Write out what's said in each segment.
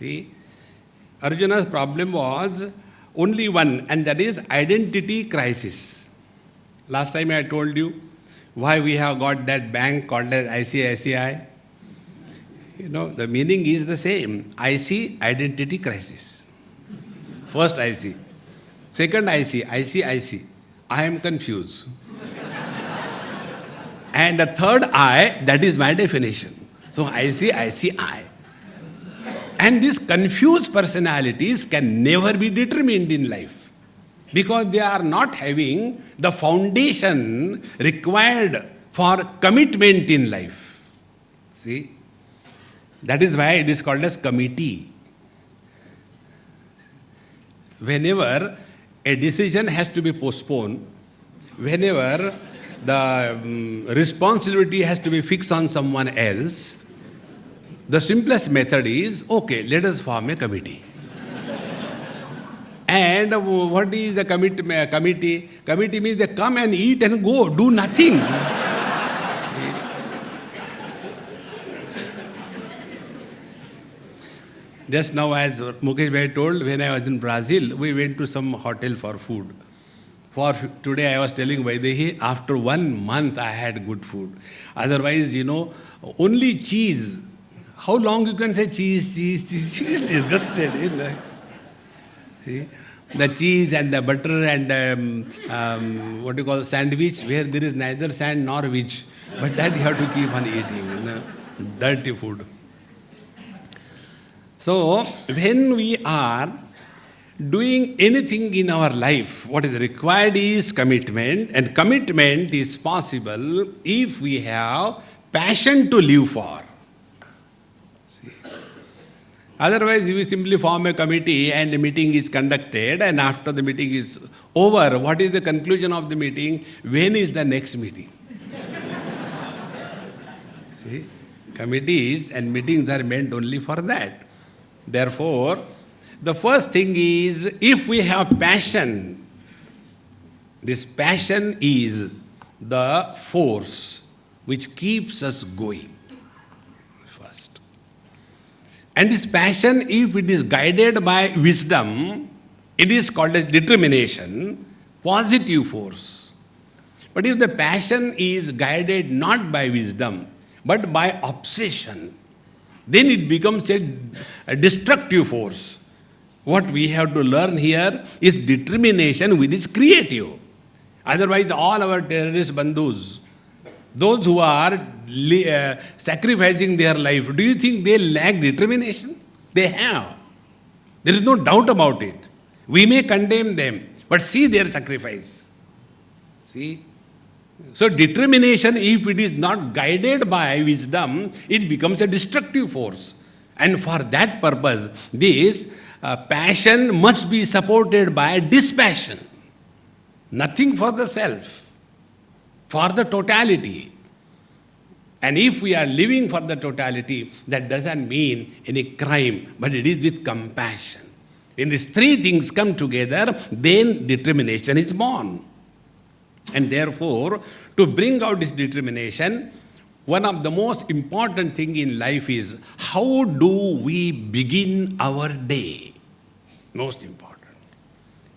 See, Arjuna's problem was only one, and that is identity crisis. Last time I told you why we have got that bank called as ICICI. The meaning is the same. IC, identity crisis. First IC. Second IC, IC. I am confused. And the third I, that is my definition. So I. And these confused personalities can never be determined in life because they are not having the foundation required for commitment in life. See? That is why it is called as committee. Whenever a decision has to be postponed, whenever the responsibility has to be fixed on someone else, the simplest method is, okay, let us form a committee. And what is the committee? Committee means they come and eat and go, do nothing. Just now, as Mukesh Bhai told, when I was in Brazil, we went to some hotel for food. For today, I was telling Vaidehi, after 1 month, I had good food. Otherwise, only cheese. How long you can say cheese? Disgusted. See? The cheese and the butter and what you call sandwich, where there is neither sand nor which. But that you have to keep on eating. Dirty food. So, when we are doing anything in our life, what is required is commitment, and commitment is possible if we have passion to live for. See? Otherwise, if we simply form a committee and a meeting is conducted, and after the meeting is over, what is the conclusion of the meeting? When is the next meeting? See? Committees and meetings are meant only for that. Therefore, the first thing is, if we have passion, this passion is the force which keeps us going. First. And this passion, if it is guided by wisdom, it is called as determination, positive force. But if the passion is guided not by wisdom, but by obsession, then it becomes a destructive force. What we have to learn here is determination which is creative. Otherwise, all our terrorist bandhus, those who are sacrificing their life, do you think they lack determination? They have. There is no doubt about it. We may condemn them, but see their sacrifice. See? So determination, if it is not guided by wisdom, it becomes a destructive force. And for that purpose, this passion must be supported by dispassion. Nothing for the self, for the totality. And if we are living for the totality, that doesn't mean any crime, but it is with compassion. When these three things come together, then determination is born. And therefore, to bring out this determination, one of the most important things in life is how do we begin our day? Most important.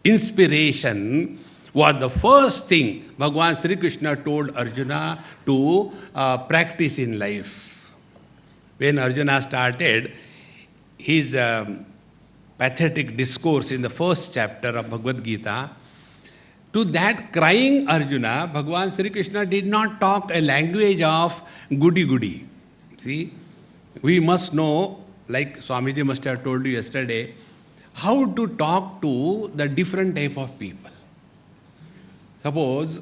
Inspiration was the first thing Bhagavan Sri Krishna told Arjuna to practice in life. When Arjuna started his pathetic discourse in the first chapter of Bhagavad Gita, to that crying Arjuna, Bhagavan Sri Krishna did not talk a language of goody-goody. See, we must know, like Swamiji must have told you yesterday, how to talk to the different type of people. Suppose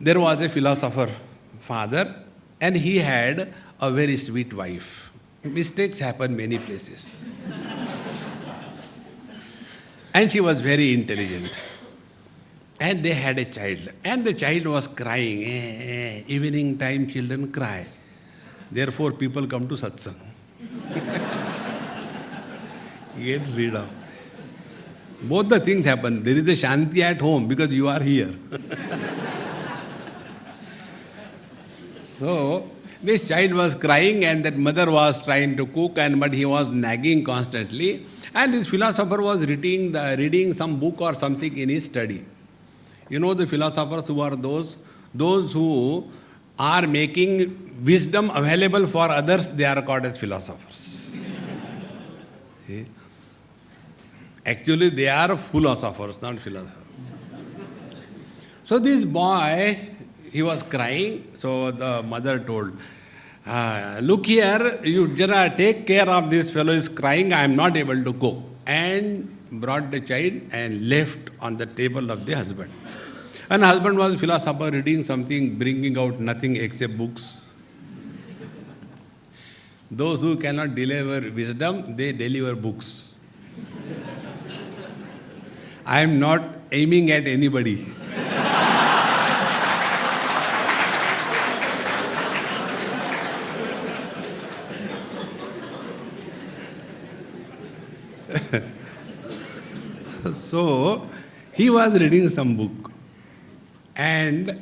there was a philosopher father and he had a very sweet wife. Mistakes happen many places. And she was very intelligent. And they had a child. And the child was crying. Evening time children cry. Therefore people come to satsang. Get rid of. Both the things happen. There is a shanti at home because you are here. So, This child was crying and that mother was trying to cook, but he was nagging constantly. And this philosopher was reading some book or something in his study. You know the philosophers who are those? Those who are making wisdom available for others, they are called as philosophers. See? Actually, they are philosophers, not philosophers. So this boy, he was crying. So the mother told, look here, you just take care of this fellow is crying, I am not able to cook. And brought the child and left on the table of the husband. And husband was a philosopher reading something, bringing out nothing except books. Those who cannot deliver wisdom, they deliver books. I am not aiming at anybody. So, he was reading some book. And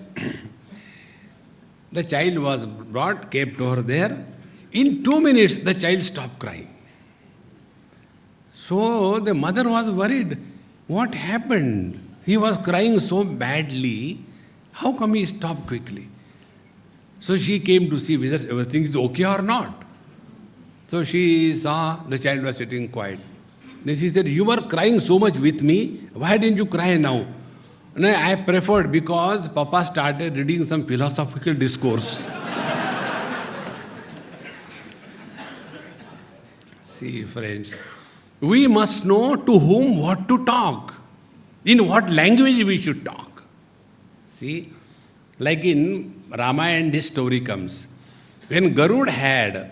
the child was brought, kept over there. In 2 minutes, the child stopped crying. So the mother was worried. What happened? He was crying so badly. How come he stopped quickly? So she came to see whether everything is okay or not. So she saw the child was sitting quiet. Then she said, you were crying so much with me. Why didn't you cry now? No, I preferred because Papa started reading some philosophical discourse. See, friends, we must know to whom what to talk, in what language we should talk. See, like in Ramayana, this story comes. When Garud had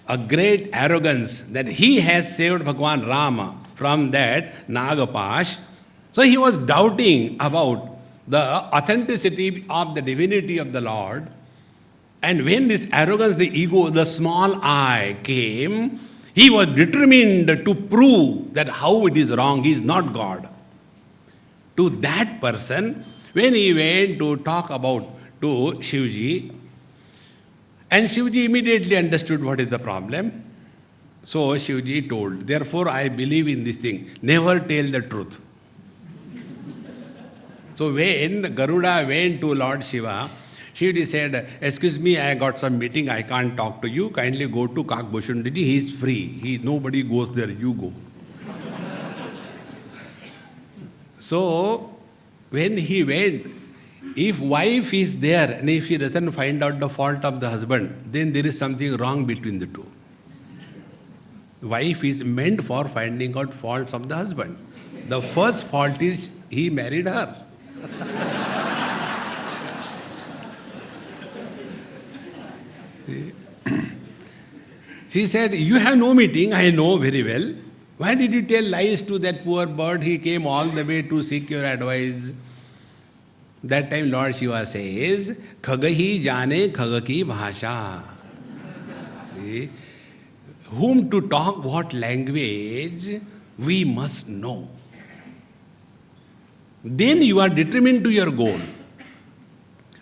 a great arrogance that he has saved Bhagwan Rama from that Nagapash, so he was doubting about the authenticity of the divinity of the Lord. And when this arrogance, the ego, the small I came, he was determined to prove that how it is wrong, he is not God. To that person, when he went to talk about to Shivji, and Shivji immediately understood what is the problem. So Shivji told, therefore I believe in this thing, never tell the truth. So when Garuda went to Lord Shiva, Shivji said, excuse me, I got some meeting, I can't talk to you, kindly go to Kakbhushundiji, he is free, nobody goes there, you go. So when he went, if wife is there and if she doesn't find out the fault of the husband, then there is something wrong between the two. Wife is meant for finding out faults of the husband. The first fault is he married her. She said, you have no meeting, I know very well. Why did you tell lies to that poor bird? He came all the way to seek your advice. That time Lord Shiva says, Khagahi jane khagaki bhasha. See? Whom to talk what language, we must know. Then you are determined to your goal.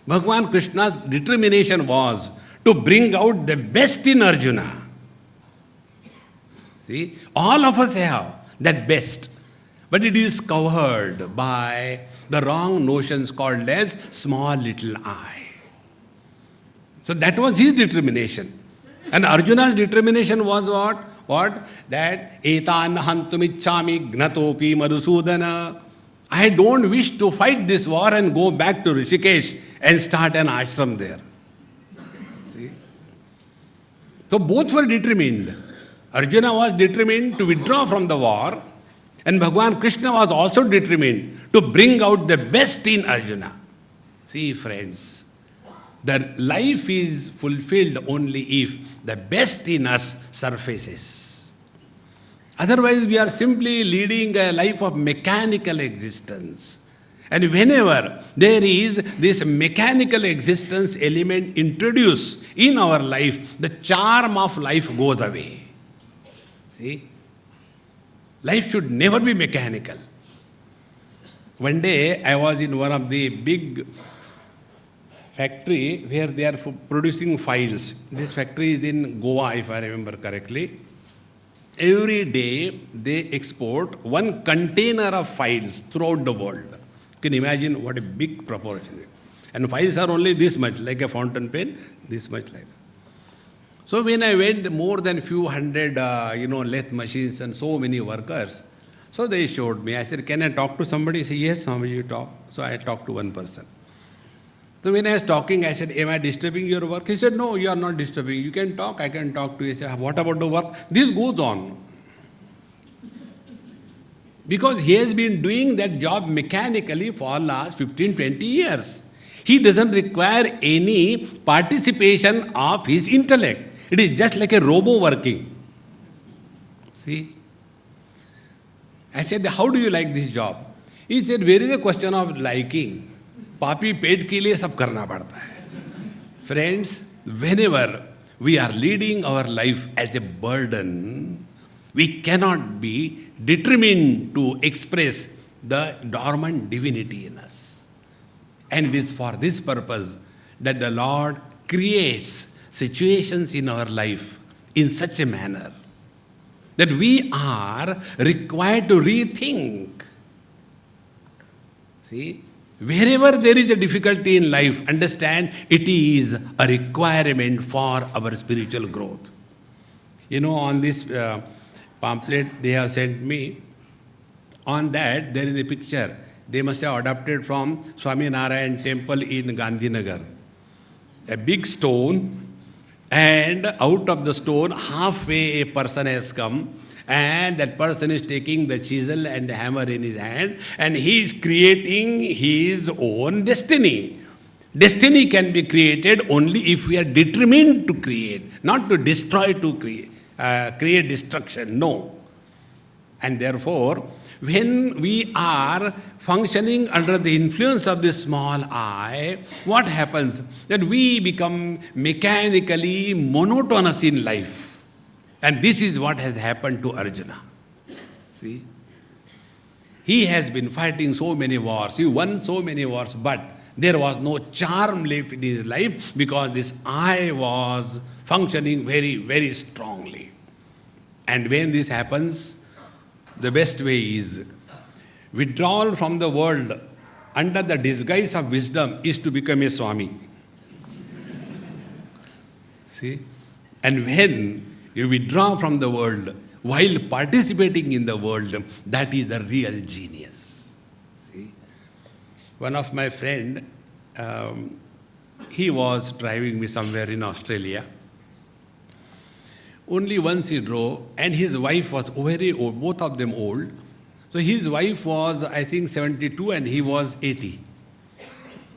Bhagavan Krishna's determination was to bring out the best in Arjuna. See, all of us have that best, but it is covered by the wrong notions called as small little I. So that was his determination. And Arjuna's determination was what? What? That etan hantumichami gnatopi madhusudana. I don't wish to fight this war and go back to Rishikesh and start an ashram there. See? So both were determined. Arjuna was determined to withdraw from the war, and Bhagavan Krishna was also determined to bring out the best in Arjuna. See, friends, the life is fulfilled only if the best in us surfaces. Otherwise, we are simply leading a life of mechanical existence. And whenever there is this mechanical existence element introduced in our life, the charm of life goes away. See? Life should never be mechanical. One day, I was in one of the big factory where they are producing files. This factory is in Goa, if I remember correctly. Every day they export one container of files throughout the world. You can imagine what a big proportion. And files are only this much, like a fountain pen, this much like that. So when I went, more than few hundred, lathe machines and so many workers, so they showed me. I said, can I talk to somebody? He said, yes, Swami, you talk. So I talked to one person. So when I was talking, I said, am I disturbing your work? He said, no, you are not disturbing. You can talk, I can talk to you. He said, what about the work? This goes on. Because he has been doing that job mechanically for last 15, 20 years. He doesn't require any participation of his intellect. It is just like a robo working. See? I said, how do you like this job? He said, where is a question of liking? Papi पेट के लिए सब करना पड़ता है. Friends, whenever we are leading our life as a burden, we cannot be determined to express the dormant divinity in us. And it is for this purpose that the Lord creates situations in our life in such a manner that we are required to rethink. See, wherever there is a difficulty in life, understand it is a requirement for our spiritual growth. On this pamphlet they have sent me, on that there is a picture. They must have adopted from Swami Narayan temple in Gandhinagar. A big stone, and out of the stone, halfway a person has come, and that person is taking the chisel and the hammer in his hand, and he is creating his own destiny. Destiny can be created only if we are determined to create, not to destroy, to create destruction. No. And therefore, when we are functioning under the influence of this small I, what happens? That we become mechanically monotonous in life. And this is what has happened to Arjuna. See? He has been fighting so many wars. He won so many wars, but there was no charm left in his life because this I was functioning very, very strongly. And when this happens, the best way is withdrawal from the world under the disguise of wisdom is to become a Swami. See? And when you withdraw from the world while participating in the world, that is the real genius. See? One of my friend, he was driving me somewhere in Australia. Only once he drove, and his wife was very old, both of them old. So his wife was, I think, 72 and he was 80.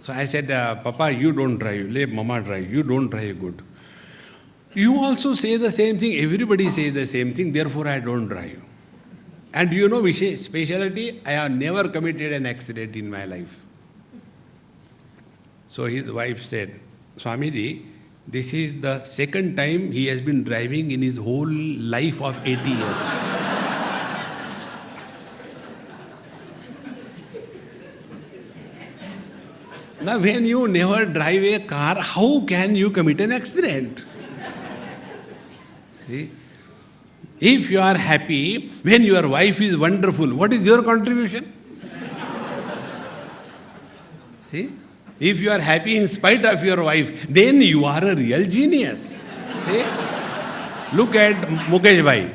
So I said, Papa, you don't drive, let Mama drive, you don't drive good. You also say the same thing, everybody says the same thing, therefore I don't drive. And you know speciality, I have never committed an accident in my life. So his wife said, Swamiji, this is the second time he has been driving in his whole life of 80 years. Now when you never drive a car, how can you commit an accident? See? If you are happy when your wife is wonderful, what is your contribution? See? If you are happy in spite of your wife, then you are a real genius. See? Look at Mukesh Bhai.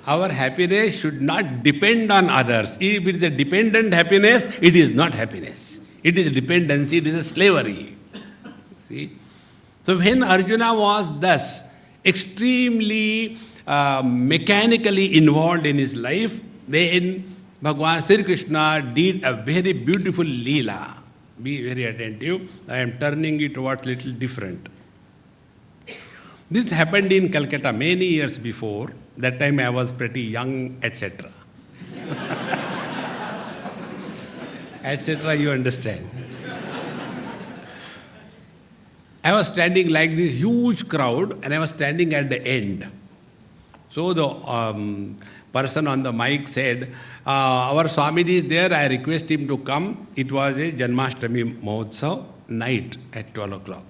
Our happiness should not depend on others. If it is a dependent happiness, it is not happiness. It is dependency, it is a slavery. See? So when Arjuna was thus extremely mechanically involved in his life, then Bhagavan Sri Krishna did a very beautiful leela. Be very attentive. I am turning it towards little different. This happened in Calcutta many years before. That time I was pretty young, etc. etc. You understand. I was standing like this huge crowd and I was standing at the end. So the person on the mic said, our Swamiji is there, I request him to come. It was a Janmashtami Mahotsav night at 12 o'clock.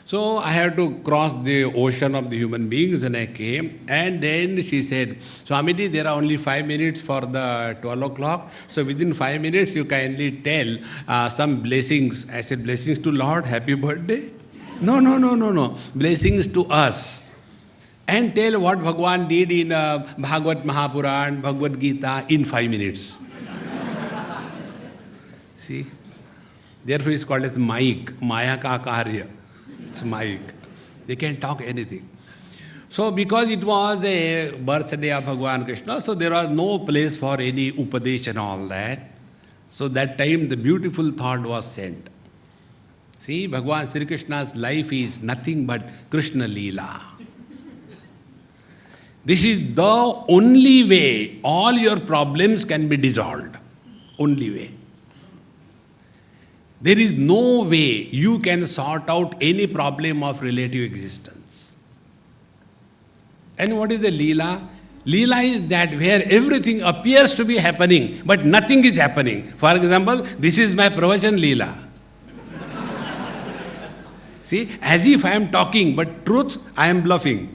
So I had to cross the ocean of the human beings and I came. And then she said, Swamiji, there are only 5 minutes for the 12 o'clock. So within 5 minutes you kindly tell some blessings. I said, blessings to Lord, happy birthday? No. Blessings to us. And tell what Bhagwan did in Bhagavad Mahapuran, Bhagavad Gita in 5 minutes. See? Therefore it's called as mic, Maya ka karya. It's mic. They can talk anything. So because it was a birthday of Bhagwan Krishna, so there was no place for any upadesh and all that. So that time the beautiful thought was sent. See, Bhagwan Sri Krishna's life is nothing but Krishna Leela. This is the only way all your problems can be dissolved. Only way. There is no way you can sort out any problem of relative existence. And what is the Leela? Leela is that where everything appears to be happening, but nothing is happening. For example, this is my pravachan Leela. See, as if I am talking, but truth, I am bluffing.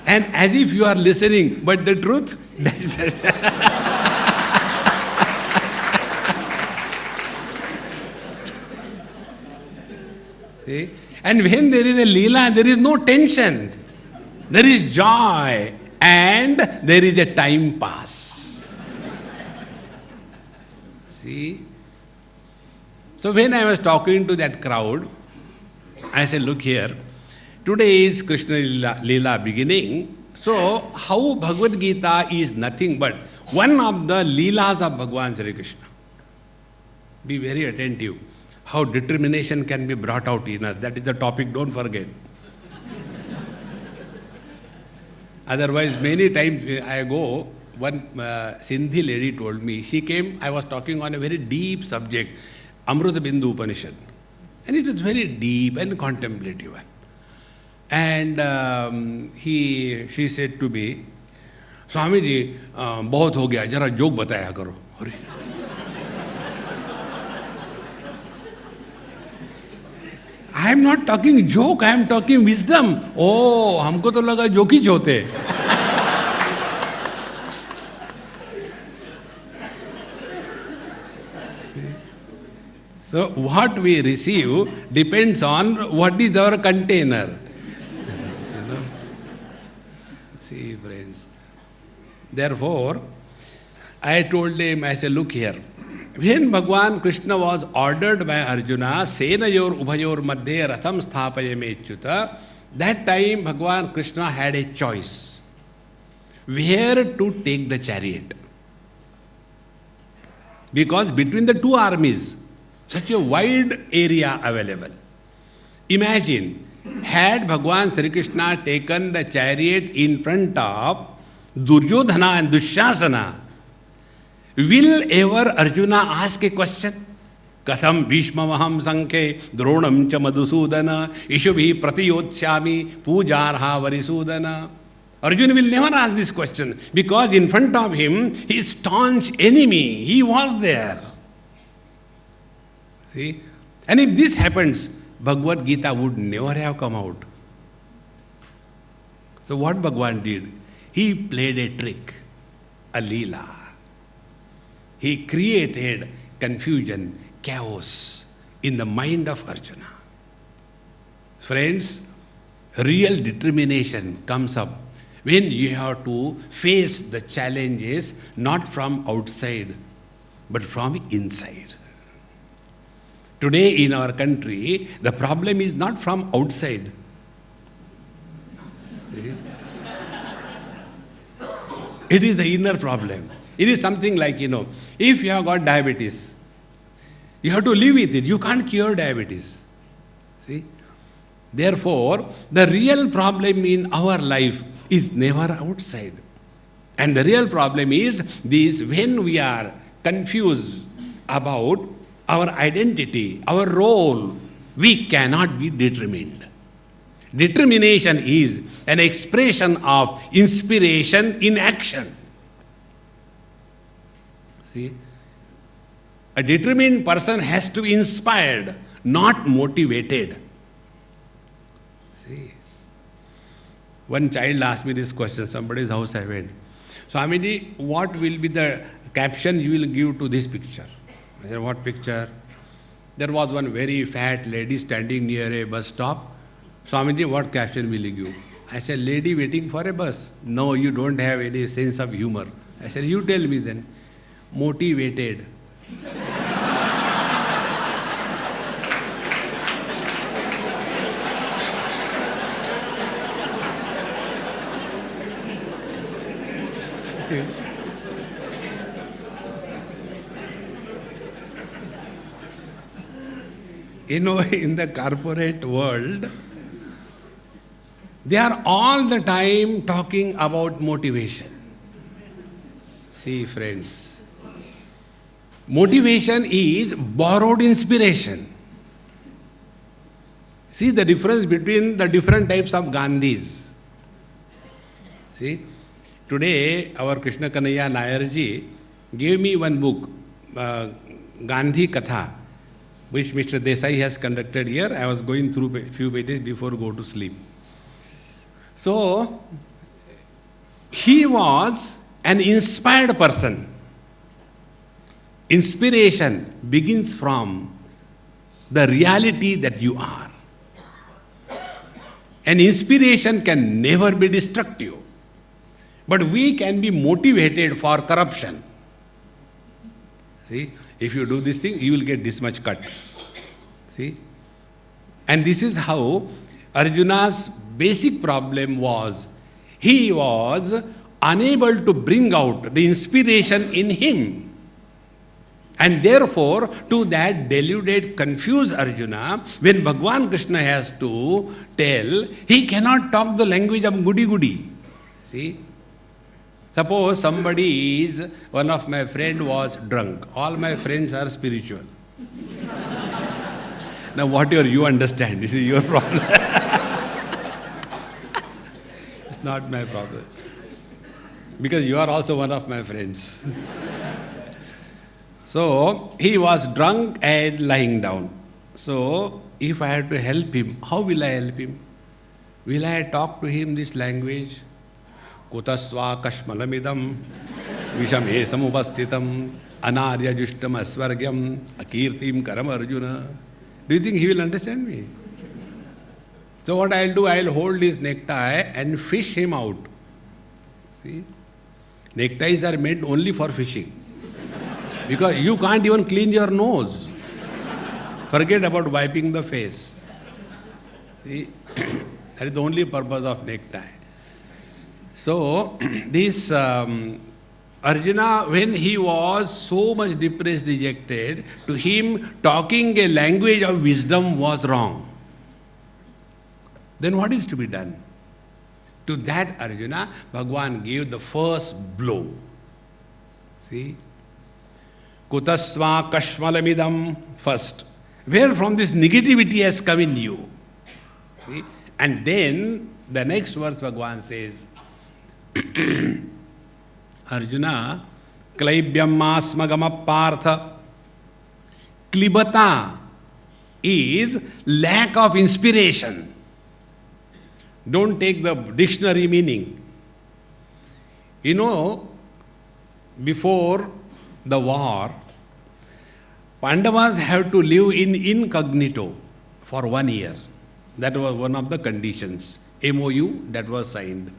And as if you are listening, but the truth, see? And when there is a Leela, there is no tension. There is joy and there is a time pass. See? So when I was talking to that crowd, I said, look here, today is Krishna Leela beginning. So how Bhagavad Gita is nothing but one of the Leelas of Bhagwan Sri Krishna. Be very attentive. How determination can be brought out in us. That is the topic, don't forget. Otherwise, many times I go, one Sindhi lady told me, she came, I was talking on a very deep subject, Amruta Bindu Upanishad. And it was very deep and contemplative one. And she said to me, Swami ji, बहुत हो गया, जरा joke बताया करो. अरे I am not talking joke, I am talking wisdom. Oh, हमको तो लगा जोकीच होते. So what we receive depends on what is our container. See, friends. Therefore, I told him, I said, look here. When Bhagwan Krishna was ordered by Arjuna, Senayor Ubhayor Madhye Ratham Sthapayame Achyuta, that time Bhagwan Krishna had a choice. Where to take the chariot? Because between the two armies, such a wide area available. Imagine, had Bhagwan Sri Krishna taken the chariot in front of Duryodhana and Dushasana, will ever Arjuna ask a question? Katham Bhishmamaham Sankhe Dronam cha Madhusudana Ishubhi Pratiyotsyami Pujarha Varisudana. Arjuna will never ask this question because in front of him, his staunch enemy, he was there. See? And if this happens, Bhagavad Gita would never have come out. So what Bhagwan did? He played a trick, a Leela. He created confusion, chaos in the mind of Arjuna. Friends, real determination comes up when you have to face the challenges not from outside, but from inside. Today in our country, the problem is not from outside. See? It is the inner problem. It is something like, if you have got diabetes, you have to live with it. You can't cure diabetes. See? Therefore, the real problem in our life is never outside. And the real problem is this: when we are confused about our identity, our role, we cannot be determined. Determination is an expression of inspiration in action. See? A determined person has to be inspired, not motivated. See? One child asked me this question, somebody's house I went. Swamiji, what will be the caption you will give to this picture? I said, what picture? There was one very fat lady standing near a bus stop. Swamiji, what caption will you give? I said, lady waiting for a bus. No, you don't have any sense of humor. I said, you tell me then. Motivated. You know, in the corporate world, they are all the time talking about motivation. See, friends, motivation is borrowed inspiration. See the difference between the different types of Gandhis. See, today our Krishna Kanhaiya Nayarji gave me one book, Gandhi Katha, which Mr. Desai has conducted here. I was going through a few pages before go to sleep. So, he was an inspired person. Inspiration begins from the reality that you are. And inspiration can never be destructive. But we can be motivated for corruption. See, if you do this thing, you will get this much cut. See? And this is how Arjuna's basic problem was. He was unable to bring out the inspiration in him. And therefore, to that deluded, confused Arjuna, when Bhagwan Krishna has to tell, he cannot talk the language of goody-goody. See? Suppose somebody is, one of my friend was drunk. All my friends are spiritual. Now whatever you understand, this is your problem. It's not my problem. Because you are also one of my friends. So, he was drunk and lying down. So, if I had to help him, how will I help him? Will I talk to him this language? Kutasva kashmalamidam vishame samupasthitam anarya jushtam asvargyam akirtim karam arjuna. Do you think he will understand me? So what I'll do, I'll hold his necktie and fish him out. See? Neckties are made only for fishing. Because you can't even clean your nose. Forget about wiping the face. See? That is the only purpose of necktie. So, this Arjuna, when he was so much depressed, dejected, to him talking a language of wisdom was wrong. Then what is to be done? To that Arjuna, Bhagwan gave the first blow. See? Kutasva kashmalamidam first. Where from this negativity has come in you? See? And then the next verse Bhagwan says, Arjuna, klaibyam asmagama partha. Klibata is lack of inspiration. Don't take the dictionary meaning. You know, before the war, Pandavas have to live in incognito for 1 year. That was one of the conditions. MOU that was signed.